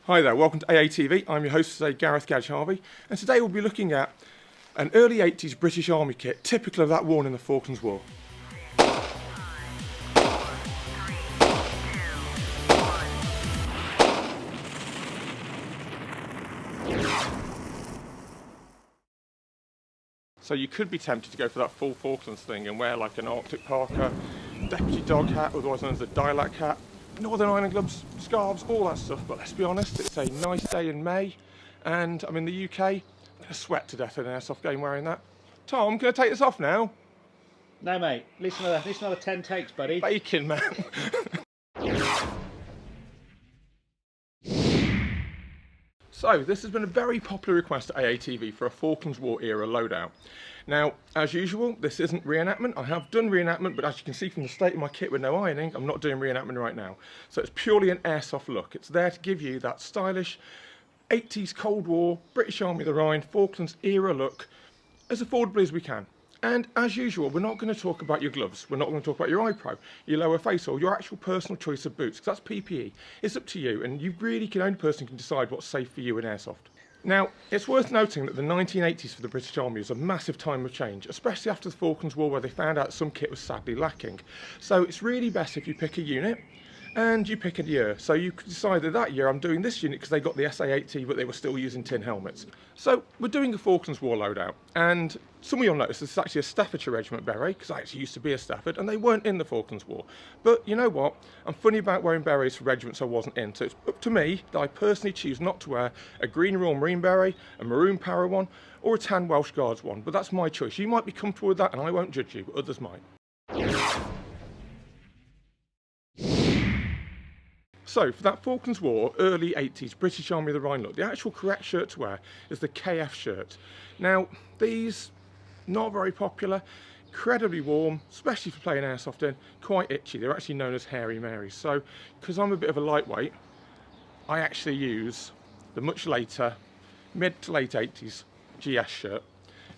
Hi there, welcome to AATV. I'm your host today, Gareth, Gadge, Harvey, and today we'll be looking at an early 80s British Army kit, typical of that worn in the Falklands War. So you could be tempted to go for that full Falklands thing and wear like an Arctic parka, deputy dog hat, otherwise known as the Dilac hat, Northern Ireland gloves, scarves, all that stuff. But let's be honest, it's a nice day in May and I'm in the UK. I'm going to sweat to death in an airsoft game wearing that. Tom, can I take this off now? No mate, listen another 10 takes buddy. Bacon man. So, this has been a very popular request at AATV for a Falklands War era loadout. Now, as usual, this isn't re-enactment. I have done re-enactment, but as you can see from the state of my kit with no ironing, I'm not doing re-enactment right now. So it's purely an airsoft look. It's there to give you that stylish 80s Cold War, British Army of the Rhine, Falklands era look as affordably as we can. And as usual, we're not going to talk about your gloves. We're not going to talk about your iPro, your lower face, or your actual personal choice of boots, because that's PPE. It's up to you, and you really can, only person can decide what's safe for you in airsoft. Now, it's worth noting that the 1980s for the British Army was a massive time of change, especially after the Falklands War, where they found out some kit was sadly lacking. So it's really best if you pick a unit and you pick a year. So you could decide that year I'm doing this unit because they got the SA-80, but they were still using tin helmets. So we're doing a Falklands War loadout, and some of you'll notice this is actually a Staffordshire Regiment beret, because I actually used to be a Stafford, and they weren't in the Falklands War. But you know what? I'm funny about wearing berets for regiments I wasn't in, so it's up to me that I personally choose not to wear a green Royal Marine beret, a maroon para one, or a tan Welsh Guards one, but that's my choice. You might be comfortable with that, and I won't judge you, but others might. So, for that Falklands War, early 80s British Army of the Rhine look, the actual correct shirt to wear is the KF shirt. Now, these, not very popular, incredibly warm, especially for playing airsoft in, quite itchy. They're actually known as Hairy Marys. So, because I'm a bit of a lightweight, I actually use the much later, mid to late 80s GS shirt.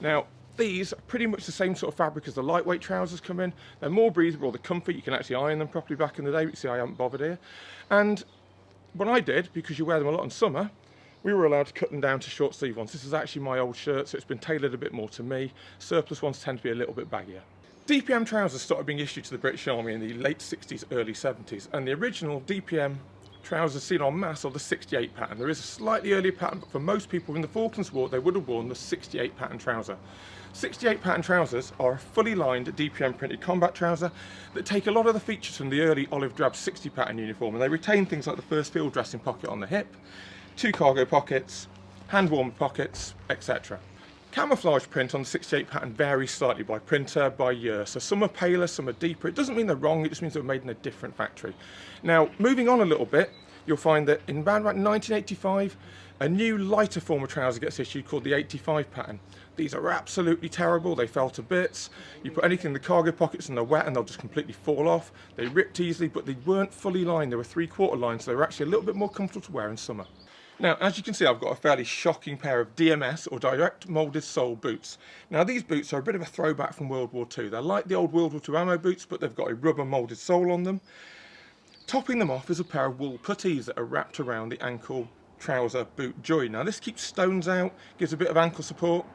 Now, these are pretty much the same sort of fabric as the lightweight trousers come in. They're more breathable, the comfort, you can actually iron them properly back in the day, but you see I haven't bothered here. And what I did, because you wear them a lot in summer, we were allowed to cut them down to short sleeve ones. This is actually my old shirt, so it's been tailored a bit more to me. Surplus ones tend to be a little bit baggier. DPM trousers started being issued to the British Army in the late 60s, early 70s, and the original DPM trousers seen en masse are the 68 pattern. There is a slightly earlier pattern, but for most people in the Falklands War, they would have worn the 68 pattern trouser. 68 pattern trousers are a fully lined DPM printed combat trouser that take a lot of the features from the early olive drab 60 pattern uniform, and they retain things like the first field dressing pocket on the hip, 2 cargo pockets, hand warmer pockets, etc. Camouflage print on the 68 pattern varies slightly by printer, by year, so some are paler, some are deeper. It doesn't mean they're wrong, it just means they're made in a different factory. Now, moving on a little bit, you'll find that in around 1985, a new lighter form of trouser gets issued called the 85 pattern. These are absolutely terrible, they fell to bits. You put anything in the cargo pockets and they're wet and they'll just completely fall off. They ripped easily, but they weren't fully lined, they were 3/4 lined, so they were actually a little bit more comfortable to wear in summer. Now, as you can see, I've got a fairly shocking pair of DMS, or direct moulded sole boots. Now, these boots are a bit of a throwback from World War II. They're like the old World War II ammo boots, but they've got a rubber moulded sole on them. Topping them off is a pair of wool puttees that are wrapped around the ankle trouser boot join. Now, this keeps stones out, gives a bit of ankle support,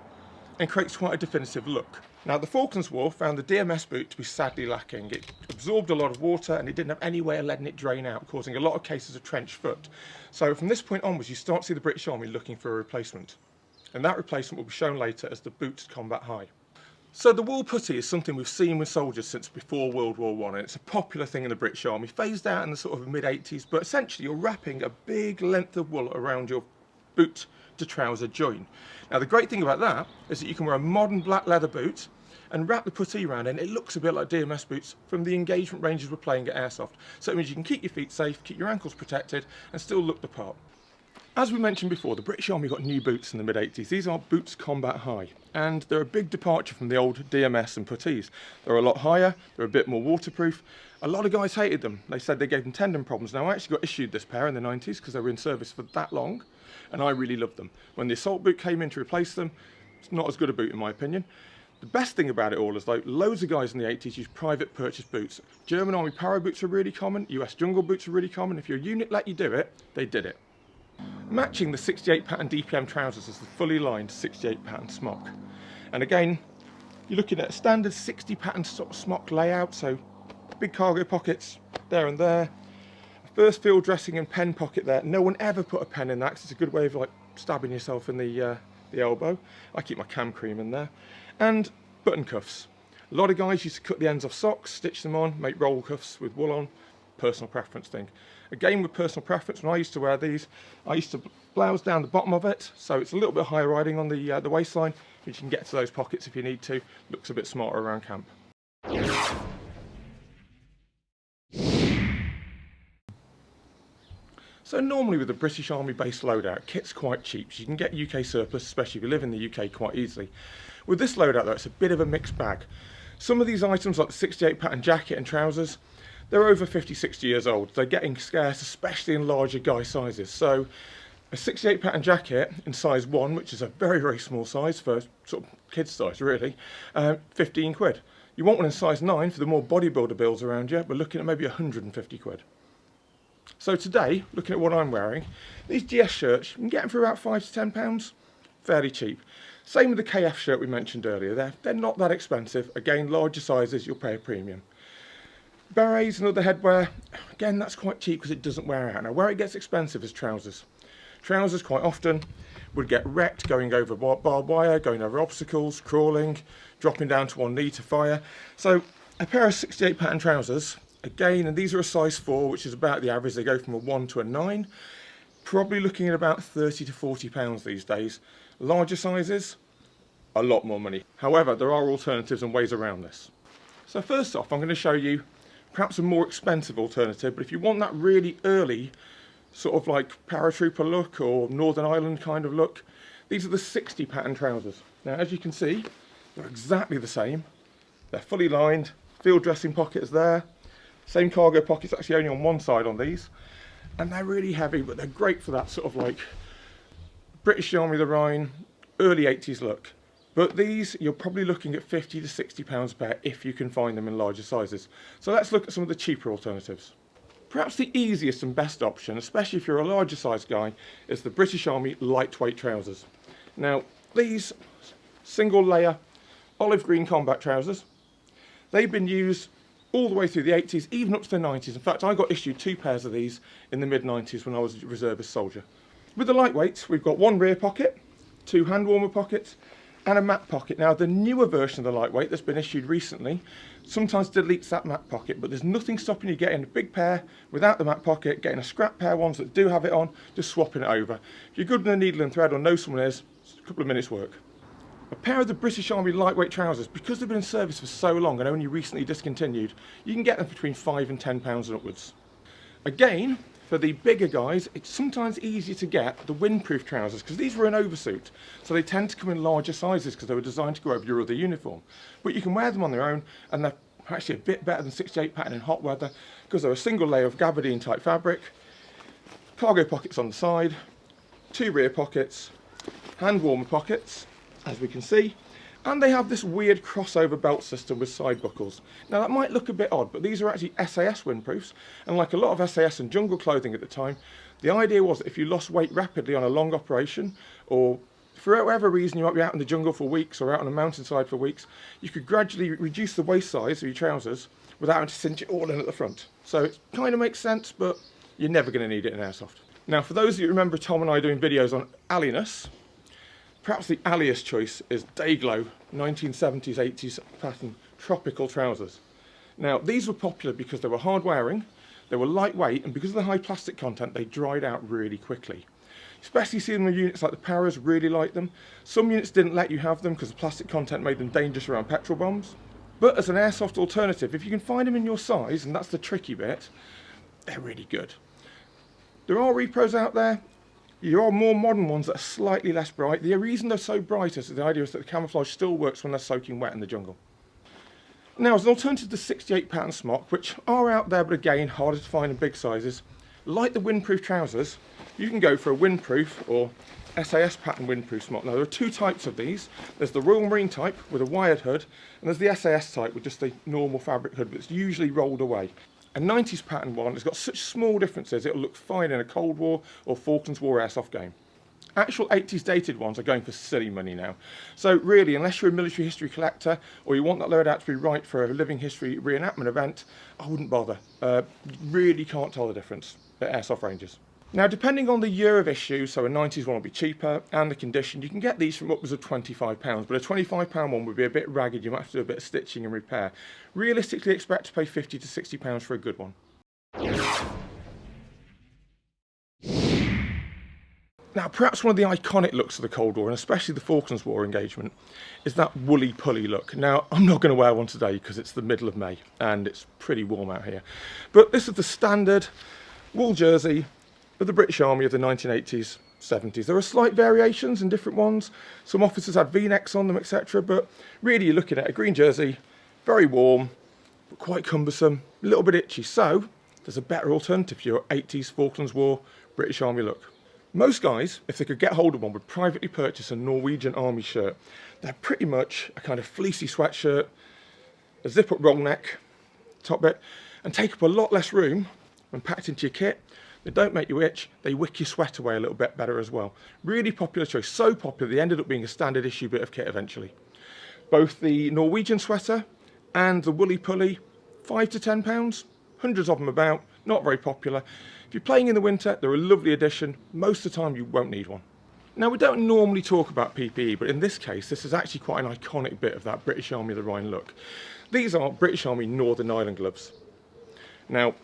and creates quite a definitive look. Now, the Falklands War found the DMS boot to be sadly lacking. It absorbed a lot of water and it didn't have any way of letting it drain out, causing a lot of cases of trench foot. So from this point onwards, you start to see the British Army looking for a replacement. And that replacement will be shown later as the boots combat high. So the wool putty is something we've seen with soldiers since before World War I, and it's a popular thing in the British Army, phased out in the sort of mid-80s, but essentially you're wrapping a big length of wool around your boot to trouser join. Now, the great thing about that is that you can wear a modern black leather boot and wrap the putty around it, and it looks a bit like DMS boots from the engagement ranges we're playing at Airsoft. So it means you can keep your feet safe, keep your ankles protected, and still look the part. As we mentioned before, the British Army got new boots in the mid-80s. These are boots combat high, and they're a big departure from the old DMS and puttees. They're a lot higher, they're a bit more waterproof. A lot of guys hated them. They said they gave them tendon problems. Now, I actually got issued this pair in the 90s because they were in service for that long, and I really loved them. When the assault boot came in to replace them, it's not as good a boot in my opinion. The best thing about it all is, though, loads of guys in the 80s used private purchase boots. German Army Para boots are really common, US Jungle boots are really common. If your unit let you do it, they did it. Matching the 68 pattern DPM trousers is the fully lined 68 pattern smock. And again, you're looking at a standard 60 pattern sort of smock layout, so big cargo pockets there and there. First field dressing and pen pocket there. No one ever put a pen in that because it's a good way of like stabbing yourself in the elbow. I keep my cam cream in there. And button cuffs. A lot of guys used to cut the ends off socks, stitch them on, make roll cuffs with wool on. Personal preference thing. Again, with personal preference, when I used to wear these, I used to blouse down the bottom of it, so it's a little bit higher riding on the waistline, but you can get to those pockets if you need to. Looks a bit smarter around camp. So normally with the British Army based loadout, kit's quite cheap, so you can get UK surplus, especially if you live in the UK, quite easily. With this loadout though, it's a bit of a mixed bag. Some of these items, like the 68 pattern jacket and trousers, they're over 50, 60 years old. They're getting scarce, especially in larger guy sizes. So a 68 pattern jacket in size 1, which is a very, very small size for sort of kids size really, 15 quid. You want one in size 9 for the more bodybuilder builds around you, we're looking at maybe 150 quid. So today, looking at what I'm wearing, these GS shirts, you can get them for about £5 to £10, fairly cheap. Same with the KF shirt we mentioned earlier, they're not that expensive. Again, larger sizes, you'll pay a premium. Berets and other headwear, again, that's quite cheap because it doesn't wear out. Now, where it gets expensive is trousers. Trousers quite often would get wrecked going over barbed wire, going over obstacles, crawling, dropping down to one knee to fire. So a pair of 68 pattern trousers, again, and these are a size 4, which is about the average. They go from a 1 to a 9. Probably looking at about 30 to £40 these days. Larger sizes, a lot more money. However, there are alternatives and ways around this. So first off, I'm going to show you perhaps a more expensive alternative, but if you want that really early sort of like paratrooper look or Northern Ireland kind of look, these are the 60 pattern trousers. Now, as you can see, they're exactly the same. They're fully lined, field dressing pockets there. Same cargo pockets, actually only on one side on these. And they're really heavy, but they're great for that sort of like British Army of the Rhine, early 80s look. But these, you're probably looking at £50 to £60 a pair if you can find them in larger sizes. So let's look at some of the cheaper alternatives. Perhaps the easiest and best option, especially if you're a larger size guy, is the British Army lightweight trousers. Now, these single layer olive green combat trousers, they've been used all the way through the 80s, even up to the 90s. In fact, I got issued 2 pairs of these in the mid-90s when I was a reservist soldier. With the lightweights, we've got 1 rear pocket, 2 hand warmer pockets, and a mat pocket. Now, the newer version of the lightweight that's been issued recently sometimes deletes that mat pocket, but there's nothing stopping you getting a big pair without the mat pocket, getting a scrap pair ones that do have it on, just swapping it over. If you're good in a needle and thread or know someone is, it's a couple of minutes work. A pair of the British Army lightweight trousers, because they've been in service for so long and only recently discontinued, you can get them between £5 and £10 and upwards. Again, for the bigger guys, it's sometimes easier to get the windproof trousers because these were an oversuit, so they tend to come in larger sizes because they were designed to go over your other uniform. But you can wear them on their own, and they're actually a bit better than 68 pattern in hot weather because they're a single layer of gabardine type fabric, cargo pockets on the side, 2 rear pockets, hand warmer pockets, as we can see, and they have this weird crossover belt system with side buckles. Now that might look a bit odd, but these are actually SAS windproofs, and like a lot of SAS and jungle clothing at the time, the idea was that if you lost weight rapidly on a long operation, or for whatever reason you might be out in the jungle for weeks or out on a mountainside for weeks, you could gradually reduce the waist size of your trousers without having to cinch it all in at the front. So it kind of makes sense, but you're never going to need it in Airsoft. Now, for those of you who remember Tom and I doing videos on alliness, perhaps the alliest choice is Dayglow 1970s 80s pattern tropical trousers. Now, these were popular because they were hard wearing, they were lightweight, and because of the high plastic content, they dried out really quickly. Especially seeing the units like the Paras really liked them. Some units didn't let you have them because the plastic content made them dangerous around petrol bombs. But as an Airsoft alternative, if you can find them in your size, and that's the tricky bit, they're really good. There are repros out there. There are more modern ones that are slightly less bright. The reason they're so bright is that the idea is that the camouflage still works when they're soaking wet in the jungle. Now, as an alternative to 68 pattern smock, which are out there but again harder to find in big sizes, like the windproof trousers, you can go for a windproof or SAS pattern windproof smock. Now, there are 2 types of these. There's the Royal Marine type with a wired hood, and there's the SAS type with just a normal fabric hood that's usually rolled away. A 90s pattern one has got such small differences it'll look fine in a Cold War or Falklands War airsoft game. Actual 80s dated ones are going for silly money now. So really, unless you're a military history collector or you want that loadout to be right for a living history reenactment event, I wouldn't bother. You really can't tell the difference at airsoft ranges. Now, depending on the year of issue, so a 90s one will be cheaper, and the condition, you can get these from upwards of £25, but a £25 one would be a bit ragged. You might have to do a bit of stitching and repair. Realistically, expect to pay £50 to £60 for a good one. Now, perhaps one of the iconic looks of the Cold War, and especially the Falklands War engagement, is that woolly pulley look. Now, I'm not going to wear one today because it's the middle of May, and it's pretty warm out here. But this is the standard wool jersey of the British Army of the 1980s, 70s. There are slight variations in different ones. Some officers had V-necks on them, etc. But really, you're looking at a green jersey, very warm, but quite cumbersome, a little bit itchy. So there's a better alternative for your 80s Falklands War British Army look. Most guys, if they could get hold of one, would privately purchase a Norwegian Army shirt. They're pretty much a kind of fleecy sweatshirt, a zip-up roll neck, top bit, and take up a lot less room when packed into your kit. They don't make you itch, they wick your sweat away a little bit better as well. Really popular choice, so popular they ended up being a standard issue bit of kit eventually. Both the Norwegian sweater and the woolly pulley, £5 to £10, hundreds of them about, not very popular. If you're playing in the winter, they're a lovely addition. Most of the time you won't need one. Now, we don't normally talk about PPE, but in this case, this is actually quite an iconic bit of that British Army of the Rhine look. These are British Army Northern Ireland gloves. Now,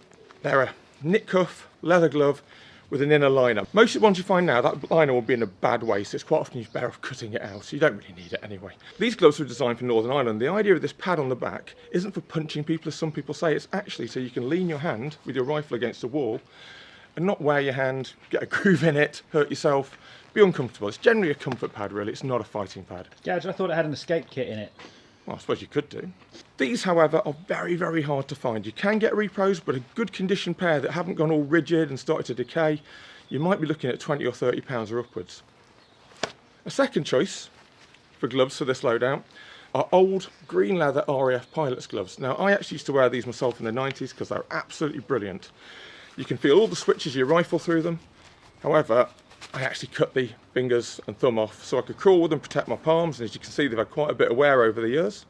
they're a knit cuff, leather glove with an inner liner. Most of the ones you find now, that liner will be in a bad way, so it's quite often you're better off cutting it out, so you don't really need it anyway. These gloves were designed for Northern Ireland. The idea of this pad on the back isn't for punching people, as some people say. It's actually so you can lean your hand with your rifle against a wall and not wear your hand, get a groove in it, hurt yourself, be uncomfortable. It's generally a comfort pad, really. It's not a fighting pad. Gadge, I thought it had an escape kit in it. Well, I suppose you could do. These, however, are very, very hard to find. You can get repros, but a good condition pair that haven't gone all rigid and started to decay, you might be looking at £20 or £30 or upwards. A second choice for gloves for this loadout are old green leather RAF pilot's gloves. Now, I actually used to wear these myself in the 90s because they're absolutely brilliant. You can feel all the switches of your rifle through them. However, I actually cut the fingers and thumb off so I could crawl with them, protect my palms, and as you can see, they've had quite a bit of wear over the years.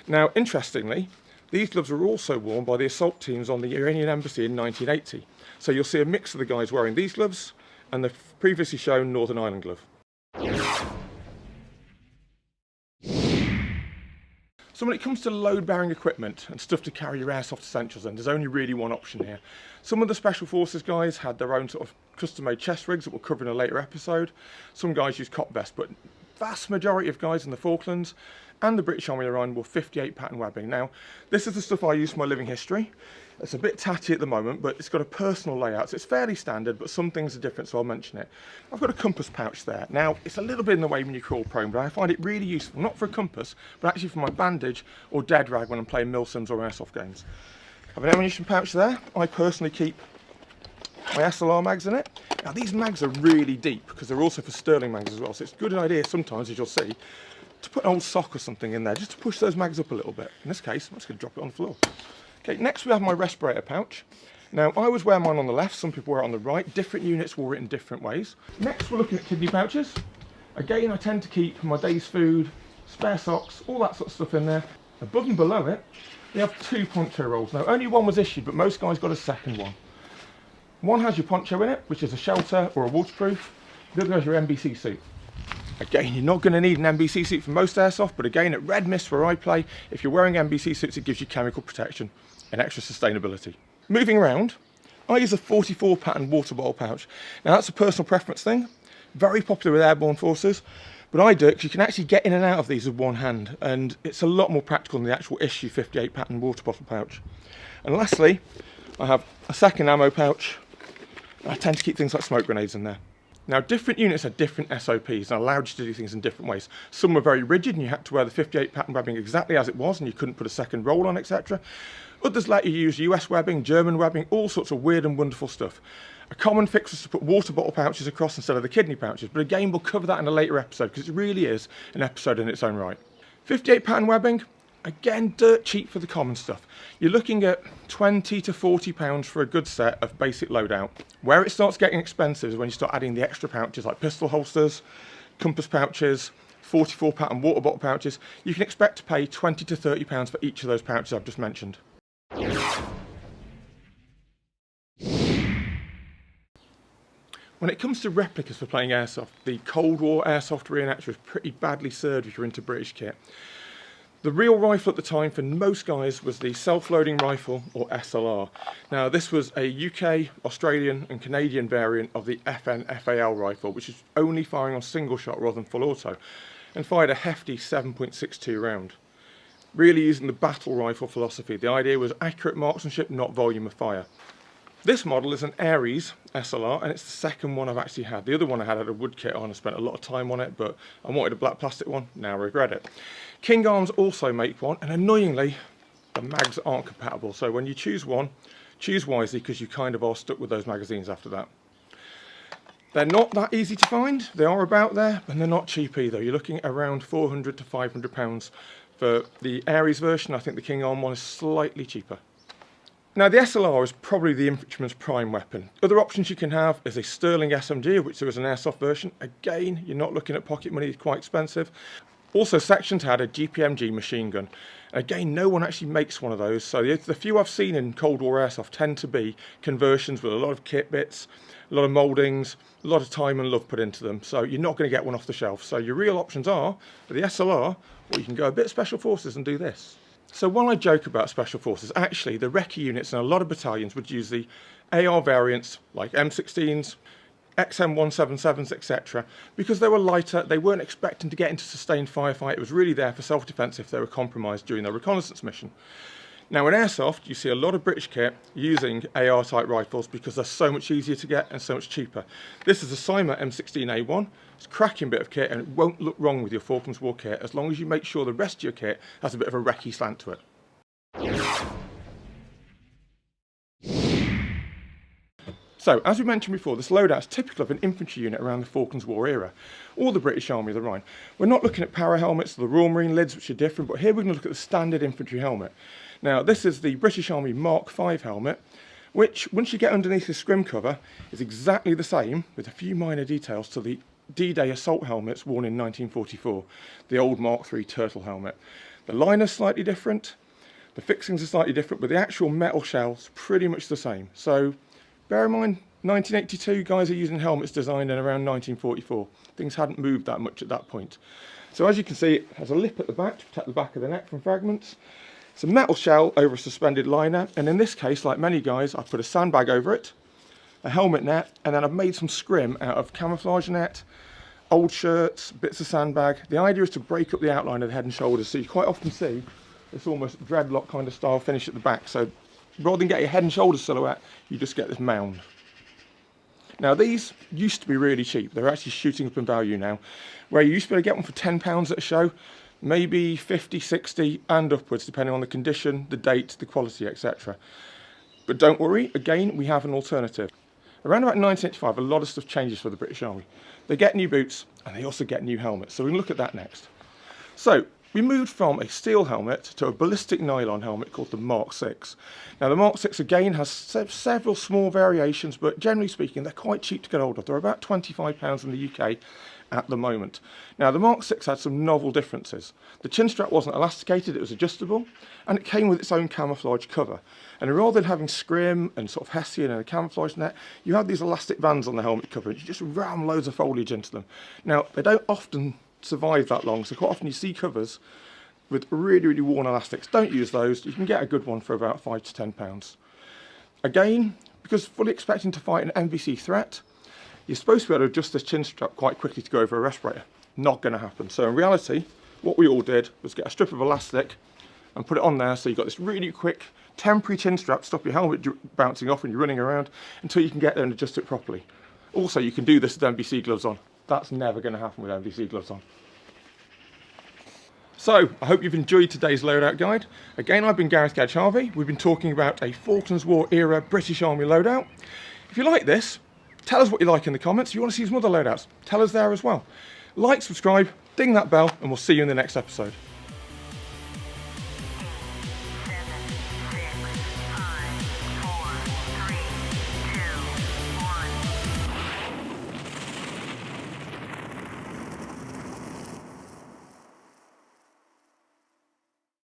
Now, interestingly, these gloves were also worn by the assault teams on the Iranian embassy in 1980. So you'll see a mix of the guys wearing these gloves and the previously shown Northern Ireland glove. So when it comes to load-bearing equipment and stuff to carry your airsoft essentials in, there's only really one option here. Some of the Special Forces guys had their own sort of custom-made chest rigs that we'll cover in a later episode. Some guys use cop vests, but vast majority of guys in the Falklands and the British Army of the Rhine wore 58 pattern webbing. Now, this is the stuff I use for my living history. It's a bit tatty at the moment, but it's got a personal layout, so it's fairly standard, but some things are different, so I'll mention it. I've got a compass pouch there. Now, it's a little bit in the way when you crawl prone, but I find it really useful, not for a compass, but actually for my bandage or dead rag when I'm playing milsims or airsoft games. I have an ammunition pouch there. I personally keep my SLR mags in it. Now, these mags are really deep because they're also for Sterling mags as well, so it's a good idea sometimes, as you'll see, to put an old sock or something in there, just to push those mags up a little bit. In this case, I'm just going to drop it on the floor. Okay, next we have my respirator pouch. Now, I always wear mine on the left, some people wear it on the right. Different units wore it in different ways. Next, we're looking at kidney pouches. Again, I tend to keep my day's food, spare socks, all that sort of stuff in there. Above and below it, we have 2 poncho rolls. Now, only one was issued, but most guys got a second one. One has your poncho in it, which is a shelter or a waterproof. The other has your NBC suit. Again, you're not going to need an NBC suit for most airsoft, but again, at Red Mist where I play, if you're wearing NBC suits, it gives you chemical protection and extra sustainability. Moving around, I use a 44 pattern water bottle pouch. Now, that's a personal preference thing, very popular with airborne forces, but I do it because you can actually get in and out of these with one hand, and it's a lot more practical than the actual issue 58 pattern water bottle pouch. And lastly, I have a second ammo pouch. I tend to keep things like smoke grenades in there. Now, different units had different SOPs and allowed you to do things in different ways. Some were very rigid and you had to wear the 58 pattern webbing exactly as it was and you couldn't put a second roll on, etc. Others let you use US webbing, German webbing, all sorts of weird and wonderful stuff. A common fix was to put water bottle pouches across instead of the kidney pouches, but again, we'll cover that in a later episode because it really is an episode in its own right. 58 pattern webbing, Again, dirt cheap for the common stuff. You're looking at £20 to £40 for a good set of basic loadout. Where it starts getting expensive is when you start adding the extra pouches like pistol holsters, compass pouches, 44 pattern water bottle pouches. You can expect to pay £20 to £30 for each of those pouches I've just mentioned. When it comes to replicas for playing airsoft, the Cold War airsoft re-enactor is pretty badly served if you're into British kit. The real rifle at the time for most guys was the self-loading rifle, or SLR. Now this was a UK, Australian and Canadian variant of the FN FAL rifle, which is only firing on single shot rather than full auto, and fired a hefty 7.62 round. Really using the battle rifle philosophy. The idea was accurate marksmanship, not volume of fire. This model is an Aries SLR, and it's the second one I've actually had. The other one I had a wood kit on. I spent a lot of time on it, but I wanted a black plastic one. Now I regret it. King Arms also make one, and annoyingly, the mags aren't compatible. So when you choose one, choose wisely, because you kind of are stuck with those magazines after that. They're not that easy to find. They are about there, and they're not cheap either. You're looking at around £400 to £500 for the Aries version. I think the King Arm one is slightly cheaper. Now the SLR is probably the infantryman's prime weapon. Other options you can have is a Sterling SMG, of which there is an airsoft version. Again, you're not looking at pocket money, it's quite expensive. Also sectioned had a GPMG machine gun. Again, no one actually makes one of those, so the few I've seen in Cold War airsoft tend to be conversions with a lot of kit bits, a lot of mouldings, a lot of time and love put into them, so you're not going to get one off the shelf. So your real options are, for the SLR, or you can go a bit Special Forces and do this. So while I joke about Special Forces, actually the recce units and a lot of battalions would use the AR variants like M16s, XM177s, etc. because they were lighter. They weren't expecting to get into sustained firefight. It was really there for self-defense if they were compromised during their reconnaissance mission. Now in airsoft, you see a lot of British kit using AR type rifles because they're so much easier to get and so much cheaper. This is a Cyma M16A1. It's a cracking bit of kit and it won't look wrong with your Falklands War kit as long as you make sure the rest of your kit has a bit of a recce slant to it. So, as we mentioned before, this loadout is typical of an infantry unit around the Falklands War era, or the British Army of the Rhine. We're not looking at para helmets or the Royal Marine lids, which are different, but here we're going to look at the standard infantry helmet. Now, this is the British Army Mark V helmet, which, once you get underneath the scrim cover, is exactly the same, with a few minor details, to the D-Day assault helmets worn in 1944, the old Mark III turtle helmet. The liner's slightly different, the fixings are slightly different, but the actual metal shell's pretty much the same. So, bear in mind, 1982, guys are using helmets designed in around 1944. Things hadn't moved that much at that point. So as you can see, it has a lip at the back to protect the back of the neck from fragments. It's a metal shell over a suspended liner, and in this case, like many guys, I've put a sandbag over it, a helmet net, and then I've made some scrim out of camouflage net, old shirts, bits of sandbag. The idea is to break up the outline of the head and shoulders, so you quite often see this almost dreadlock kind of style finish at the back. So rather than get your head and shoulders silhouette, you just get this mound. Now these used to be really cheap. They're actually shooting up in value now. Where you used to be able to get one for £10 at a show, maybe 50, 60 and upwards depending on the condition, the date, the quality, etc. But don't worry, again, we have an alternative. Around about 1985, a lot of stuff changes for the British Army. They get new boots and they also get new helmets. So we can look at that next. So we moved from a steel helmet to a ballistic nylon helmet called the Mark VI. Now the Mark VI again has several small variations, but generally speaking they're quite cheap to get hold of. They're about £25 in the UK at the moment. Now the Mark VI had some novel differences. The chin strap wasn't elasticated, it was adjustable, and it came with its own camouflage cover. And rather than having scrim and sort of hessian and a camouflage net, you had these elastic bands on the helmet cover and you just ram loads of foliage into them. Now they don't often survive that long, so quite often you see covers with really worn elastics. Don't use those. You can get a good one for about £5 to £10. Again, because fully expecting to fight an NVC threat, you're supposed to be able to adjust this chin strap quite quickly to go over a respirator. Not going to happen. So in reality, what we all did was get a strip of elastic and put it on there, so you've got this really quick temporary chin strap to stop your helmet bouncing off when you're running around until you can get there and adjust it properly. Also, you can do this with NVC gloves on. That's never going to happen with NVC gloves on. So, I hope you've enjoyed today's loadout guide. Again, I've been Gareth Gadge Harvey. We've been talking about a Falklands War era British Army loadout. If you like this, tell us what you like in the comments. If you want to see some other loadouts, tell us there as well. Like, subscribe, ding that bell, and we'll see you in the next episode.